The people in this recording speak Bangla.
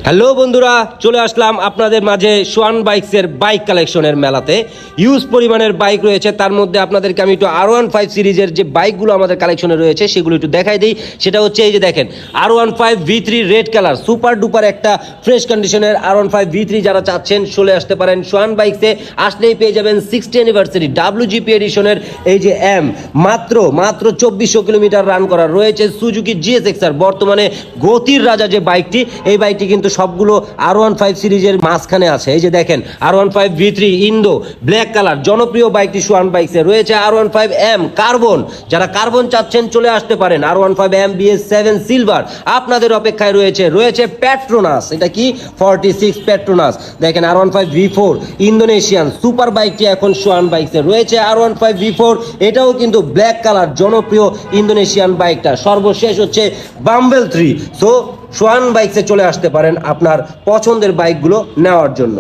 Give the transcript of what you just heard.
হ্যালো বন্ধুরা, চলে আসলাম আপনাদের মাঝে সোয়ান বাইকসের বাইক কালেকশনের মেলাতে। ইউজ পরিমাণের বাইক রয়েছে, তার মধ্যে আপনাদেরকে আমি একটু R15 সিরিজের যে বাইকগুলো আমাদের কালেকশনে রয়েছে সেগুলো একটু দেখাই দিই। সেটা হচ্ছে এই যে দেখেন, R15 V3 red colour, super duper একটা ফ্রেশ কন্ডিশনের R15 V3 যারা চাচ্ছেন চলে আসতে পারেন সোয়ান বাইকসে। আসলেই পেয়ে যাবেন 60 অ্যানিভার্সারি WGP এডিশনের এই যে মাত্র 2400 কিলোমিটার রান করা রয়েছে সুজুকি GSX-R, বর্তমানে গতির রাজা যে বাইকটি, এই বাইকটি কিন্তু সবগুলো R15 সিরিজের মাঝখানে আছে। এই যে দেখেন R15 V3 Indo black colour, জনপ্রিয় বাইকটি সোয়ান বাইকসে রয়েছে। R15 কার্বন, যারা কার্বন চাচ্ছেন চলে আসতে পারেন। R15 BS7 সিলভার আপনাদের অপেক্ষায় রয়েছে পেট্রোনাস, এটা কি 46 পেট্রোনাস। দেখেন R15 V4 ইন্দোনেশিয়ান সুপার বাইকটি এখন সোয়ান বাইকসে রয়েছে। R15 V4 এটাও কিন্তু ব্ল্যাক কালার, জনপ্রিয় ইন্দোনেশিয়ান বাইকটা। সর্বশেষ হচ্ছে বাম্বেল 3। সো সোয়ান বাইকসে চলে আসতে পারেন আপনার পছন্দের বাইকগুলো নেওয়ার জন্য।